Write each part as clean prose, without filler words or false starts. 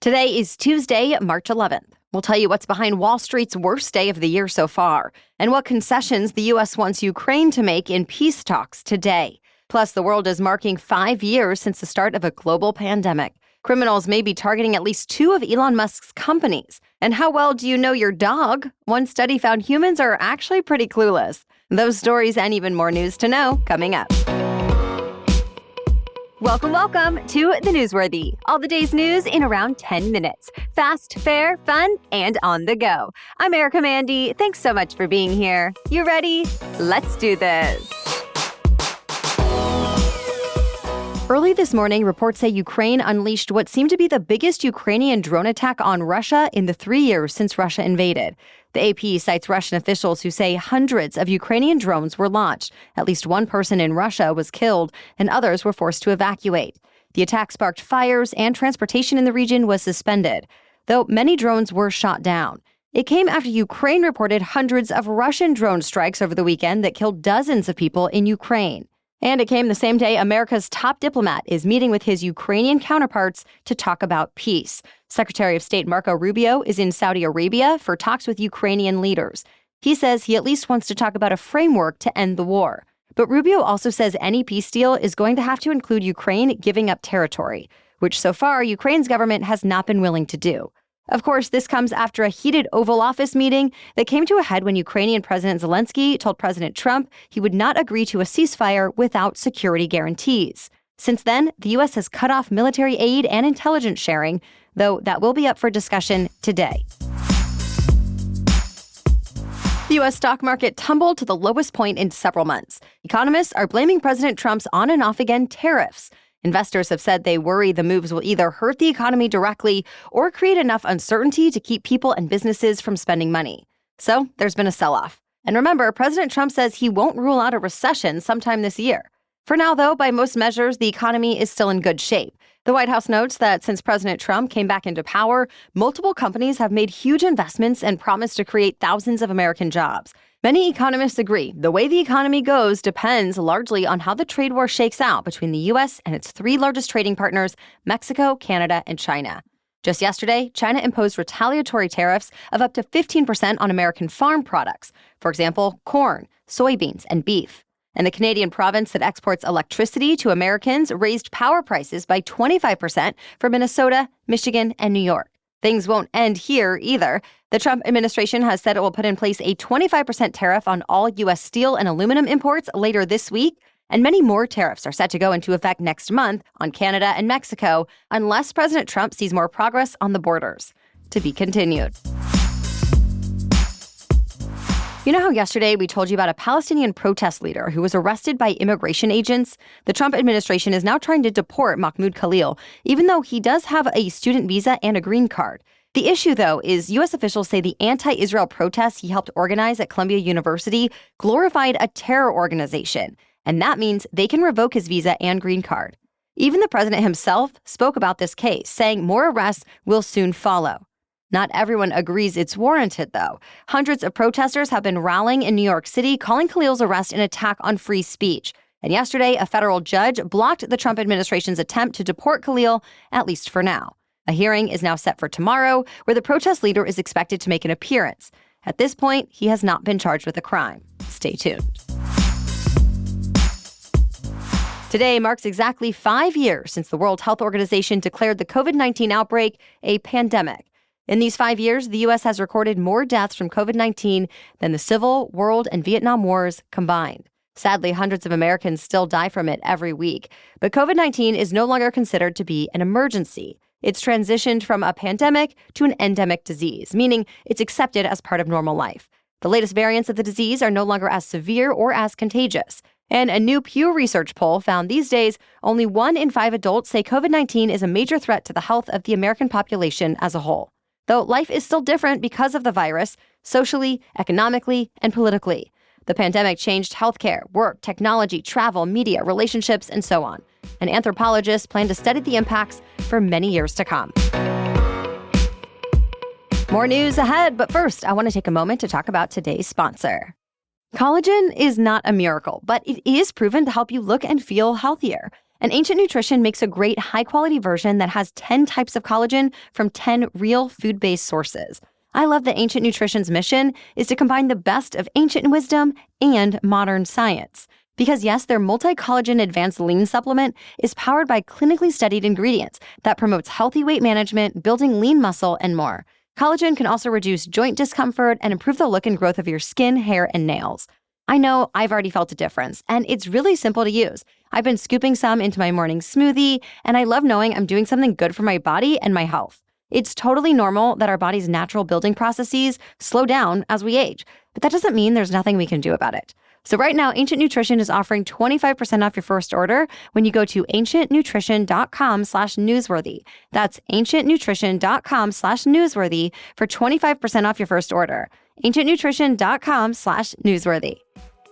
Today is Tuesday, March 11th. We'll tell you what's behind Wall Street's worst day of the year so far, and what concessions the U.S. wants Ukraine to make in peace talks today. Plus, the world is marking 5 years since the start of a global pandemic. Criminals may be targeting at least 2 of Elon Musk's companies. And how well do you know your dog? One study found humans are actually pretty clueless. Those stories and even more news to know coming up. Welcome to The Newsworthy. All the day's news in around 10 minutes. Fast, fair, fun, and on the go. I'm Erica Mandy. Thanks so much for being here. You ready? Let's do this. Early this morning, reports say Ukraine unleashed what seemed to be the biggest Ukrainian drone attack on Russia in the 3 years since Russia invaded. The AP cites Russian officials who say hundreds of Ukrainian drones were launched. At least one person in Russia was killed, and others were forced to evacuate. The attack sparked fires, and transportation in the region was suspended, though many drones were shot down. It came after Ukraine reported hundreds of Russian drone strikes over the weekend that killed dozens of people in Ukraine. And it came the same day America's top diplomat is meeting with his Ukrainian counterparts to talk about peace. Secretary of State Marco Rubio is in Saudi Arabia for talks with Ukrainian leaders. He says he at least wants to talk about a framework to end the war. But Rubio also says any peace deal is going to have to include Ukraine giving up territory, which so far Ukraine's government has not been willing to do. Of course, this comes after a heated Oval Office meeting that came to a head when Ukrainian President Zelensky told President Trump he would not agree to a ceasefire without security guarantees. Since then, the U.S. has cut off military aid and intelligence sharing, though that will be up for discussion today. The U.S. stock market tumbled to the lowest point in several months. Economists are blaming President Trump's on and off again tariffs. Investors have said they worry the moves will either hurt the economy directly or create enough uncertainty to keep people and businesses from spending money. So there's been a sell-off. And remember, President Trump says he won't rule out a recession sometime this year. For now, though, by most measures, the economy is still in good shape. The White House notes that since President Trump came back into power, multiple companies have made huge investments and promised to create thousands of American jobs. Many economists agree the way the economy goes depends largely on how the trade war shakes out between the U.S. and its 3 largest trading partners, Mexico, Canada, and China. Just yesterday, China imposed retaliatory tariffs of up to 15% on American farm products, for example, corn, soybeans, and beef. And the Canadian province that exports electricity to Americans raised power prices by 25% for Minnesota, Michigan, and New York. Things won't end here either. The Trump administration has said it will put in place a 25% tariff on all U.S. steel and aluminum imports later this week, and many more tariffs are set to go into effect next month on Canada and Mexico, unless President Trump sees more progress on the borders. To be continued. You know how yesterday we told you about a Palestinian protest leader who was arrested by immigration agents? The Trump administration is now trying to deport Mahmoud Khalil, even though he does have a student visa and a green card. The issue, though, is U.S. officials say the anti-Israel protests he helped organize at Columbia University glorified a terror organization, and that means they can revoke his visa and green card. Even the president himself spoke about this case, saying more arrests will soon follow. Not everyone agrees it's warranted, though. Hundreds of protesters have been rallying in New York City, calling Khalil's arrest an attack on free speech. And yesterday, a federal judge blocked the Trump administration's attempt to deport Khalil, at least for now. A hearing is now set for tomorrow, where the protest leader is expected to make an appearance. At this point, he has not been charged with a crime. Stay tuned. Today marks exactly 5 years since the World Health Organization declared the COVID-19 outbreak a pandemic. In these 5 years, the U.S. has recorded more deaths from COVID-19 than the Civil, World, and Vietnam Wars combined. Sadly, hundreds of Americans still die from it every week. But COVID-19 is no longer considered to be an emergency. It's transitioned from a pandemic to an endemic disease, meaning it's accepted as part of normal life. The latest variants of the disease are no longer as severe or as contagious. And a new Pew Research poll found these days only 1 in 5 adults say COVID-19 is a major threat to the health of the American population as a whole. Though life is still different because of the virus, socially, economically, and politically. The pandemic changed healthcare, work, technology, travel, media, relationships, and so on. And anthropologists plan to study the impacts for many years to come. More news ahead, but first, I want to take a moment to talk about today's sponsor. Collagen is not a miracle, but it is proven to help you look and feel healthier. And Ancient Nutrition makes a great high-quality version that has 10 types of collagen from 10 real food-based sources. I love that Ancient Nutrition's mission is to combine the best of ancient wisdom and modern science. Because yes, their multi-collagen advanced lean supplement is powered by clinically studied ingredients that promotes healthy weight management, building lean muscle, and more. Collagen can also reduce joint discomfort and improve the look and growth of your skin, hair, and nails. I know I've already felt a difference, and it's really simple to use. I've been scooping some into my morning smoothie, and I love knowing I'm doing something good for my body and my health. It's totally normal that our body's natural building processes slow down as we age, but that doesn't mean there's nothing we can do about it. So right now, Ancient Nutrition is offering 25% off your first order when you go to ancientnutrition.com/newsworthy. That's ancientnutrition.com/newsworthy for 25% off your first order. ancientnutrition.com/newsworthy.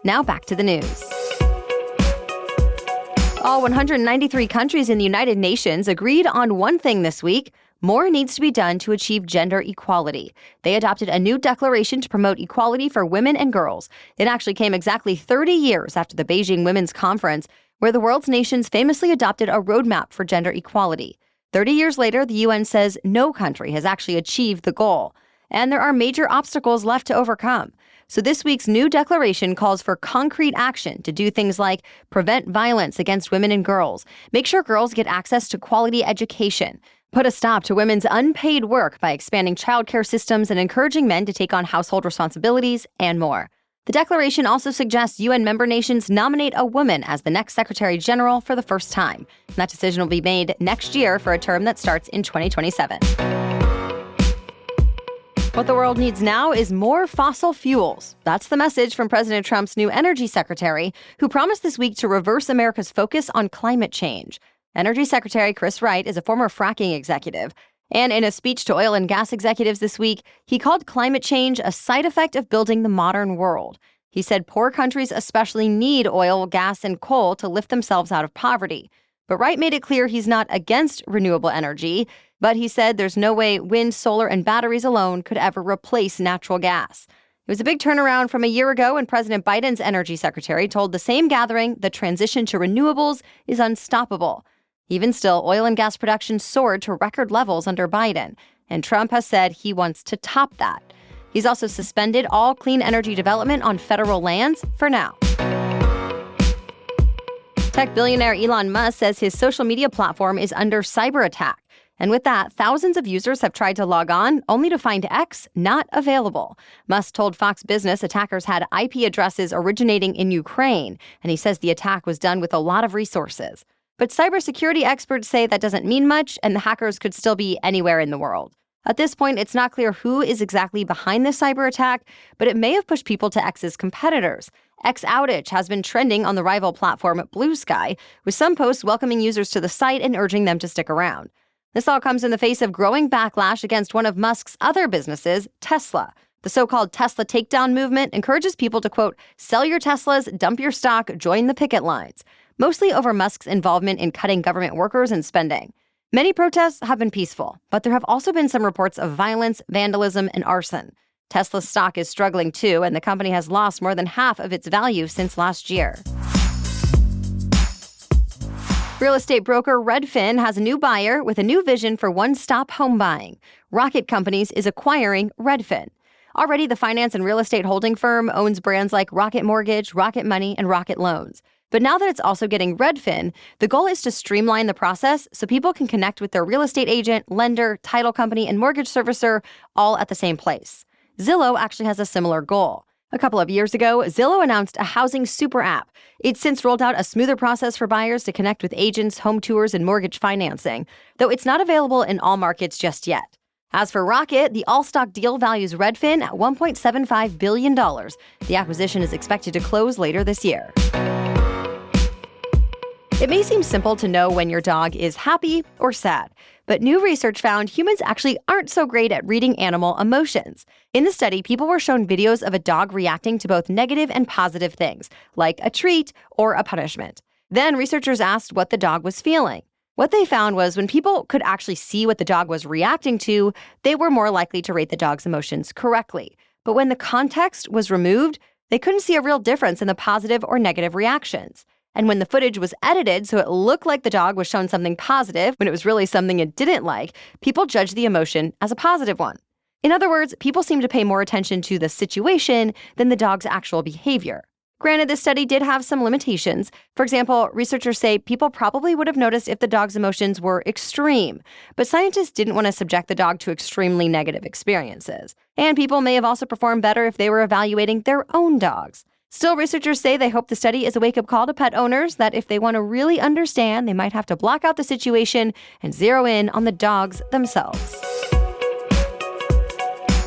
Now back to the news. All 193 countries in the United Nations agreed on one thing this week: more needs to be done to achieve gender equality. They adopted a new declaration to promote equality for women and girls. It actually came exactly 30 years after the Beijing Women's Conference, where the world's nations famously adopted a roadmap for gender equality. 30 years later, the UN says no country has actually achieved the goal, and there are major obstacles left to overcome. So this week's new declaration calls for concrete action to do things like prevent violence against women and girls, make sure girls get access to quality education, put a stop to women's unpaid work by expanding childcare systems and encouraging men to take on household responsibilities, and more. The declaration also suggests UN member nations nominate a woman as the next Secretary General for the first time. And that decision will be made next year for a term that starts in 2027. What the world needs now is more fossil fuels. That's the message from President Trump's new energy secretary, who promised this week to reverse America's focus on climate change. Energy Secretary Chris Wright is a former fracking executive, and in a speech to oil and gas executives this week, he called climate change a side effect of building the modern world. He said poor countries especially need oil, gas, and coal to lift themselves out of poverty. But Wright made it clear he's not against renewable energy, but he said there's no way wind, solar, and batteries alone could ever replace natural gas. It was a big turnaround from a year ago when President Biden's energy secretary told the same gathering the transition to renewables is unstoppable. Even still, oil and gas production soared to record levels under Biden, and Trump has said he wants to top that. He's also suspended all clean energy development on federal lands for now. Tech billionaire Elon Musk says his social media platform is under cyber attack. And with that, thousands of users have tried to log on, only to find X not available. Musk told Fox Business attackers had IP addresses originating in Ukraine, and he says the attack was done with a lot of resources. But cybersecurity experts say that doesn't mean much, and the hackers could still be anywhere in the world. At this point, it's not clear who is exactly behind this cyber attack, but it may have pushed people to X's competitors. X outage has been trending on the rival platform Blue Sky, with some posts welcoming users to the site and urging them to stick around. This all comes in the face of growing backlash against one of Musk's other businesses, Tesla. The so-called Tesla takedown movement encourages people to, quote, sell your Teslas, dump your stock, join the picket lines, mostly over Musk's involvement in cutting government workers and spending. Many protests have been peaceful, but there have also been some reports of violence, vandalism, and arson. Tesla's stock is struggling too, and the company has lost more than half of its value since last year. Real estate broker Redfin has a new buyer with a new vision for one-stop home buying. Rocket Companies is acquiring Redfin. Already, the finance and real estate holding firm owns brands like Rocket Mortgage, Rocket Money, and Rocket Loans. But now that it's also getting Redfin, the goal is to streamline the process so people can connect with their real estate agent, lender, title company, and mortgage servicer all at the same place. Zillow actually has a similar goal. A couple of years ago, Zillow announced a housing super app. It's since rolled out a smoother process for buyers to connect with agents, home tours, and mortgage financing, though it's not available in all markets just yet. As for Rocket, the all-stock deal values Redfin at $1.75 billion. The acquisition is expected to close later this year. It may seem simple to know when your dog is happy or sad, but new research found humans actually aren't so great at reading animal emotions. In the study, people were shown videos of a dog reacting to both negative and positive things, like a treat or a punishment. Then researchers asked what the dog was feeling. What they found was when people could actually see what the dog was reacting to, they were more likely to rate the dog's emotions correctly. But when the context was removed, they couldn't see a real difference in the positive or negative reactions. And when the footage was edited so it looked like the dog was shown something positive when it was really something it didn't like, people judged the emotion as a positive one. In other words, people seem to pay more attention to the situation than the dog's actual behavior. Granted, this study did have some limitations. For example, researchers say people probably would have noticed if the dog's emotions were extreme, but scientists didn't want to subject the dog to extremely negative experiences. And people may have also performed better if they were evaluating their own dogs. Still, researchers say they hope the study is a wake-up call to pet owners that if they want to really understand, they might have to block out the situation and zero in on the dogs themselves.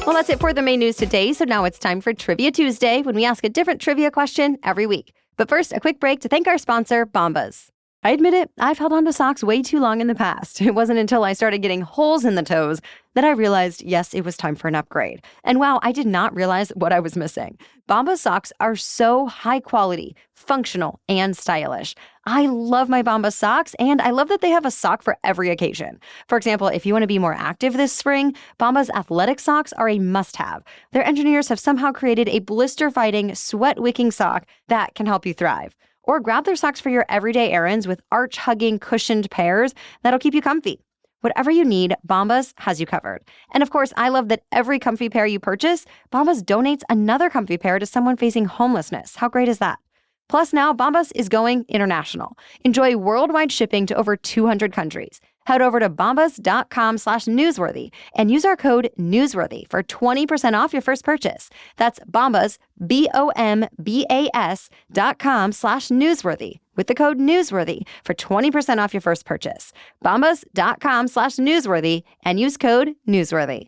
Well, that's it for the main news today, so now it's time for Trivia Tuesday, when we ask a different trivia question every week. But first, a quick break to thank our sponsor, Bombas. I admit it, I've held on to socks way too long in the past. It wasn't until I started getting holes in the toes that I realized, yes, it was time for an upgrade. And wow, I did not realize what I was missing. Bombas socks are so high quality, functional, and stylish. I love my Bombas socks, and I love that they have a sock for every occasion. For example, if you want to be more active this spring, Bombas athletic socks are a must-have. Their engineers have somehow created a blister-fighting, sweat-wicking sock that can help you thrive. Or grab their socks for your everyday errands with arch-hugging, cushioned pairs that'll keep you comfy. Whatever you need, Bombas has you covered. And of course, I love that every comfy pair you purchase, Bombas donates another comfy pair to someone facing homelessness. How great is that? Plus now, Bombas is going international. Enjoy worldwide shipping to over 200 countries. Head over to bombas.com/newsworthy and use our code newsworthy for 20% off your first purchase. That's Bombas, BOMBAS.com/newsworthy with the code newsworthy for 20% off your first purchase. Bombas.com/newsworthy and use code newsworthy.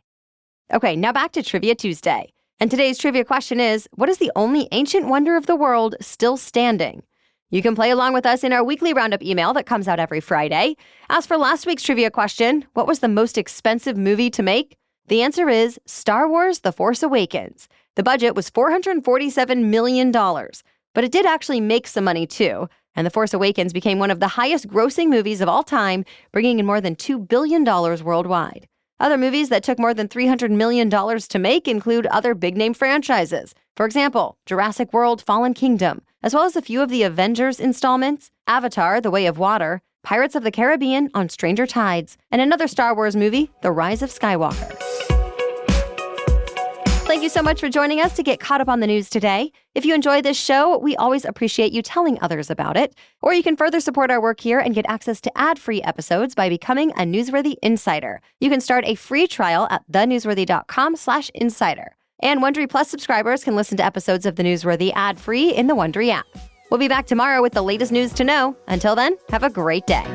Okay, now back to Trivia Tuesday. And today's trivia question is, what is the only ancient wonder of the world still standing? You can play along with us in our weekly roundup email that comes out every Friday. As for last week's trivia question, what was the most expensive movie to make? The answer is Star Wars: The Force Awakens. The budget was $447 million, but it did actually make some money too. And The Force Awakens became one of the highest grossing movies of all time, bringing in more than $2 billion worldwide. Other movies that took more than $300 million to make include other big-name franchises. For example, Jurassic World: Fallen Kingdom, as well as a few of the Avengers installments, Avatar: The Way of Water, Pirates of the Caribbean: On Stranger Tides, and another Star Wars movie, The Rise of Skywalker. Thank you so much for joining us to get caught up on the news today. If you enjoy this show, we always appreciate you telling others about it. Or you can further support our work here and get access to ad-free episodes by becoming a Newsworthy Insider. You can start a free trial at thenewsworthy.com/insider. And Wondery Plus subscribers can listen to episodes of The Newsworthy ad-free in the Wondery app. We'll be back tomorrow with the latest news to know. Until then, have a great day.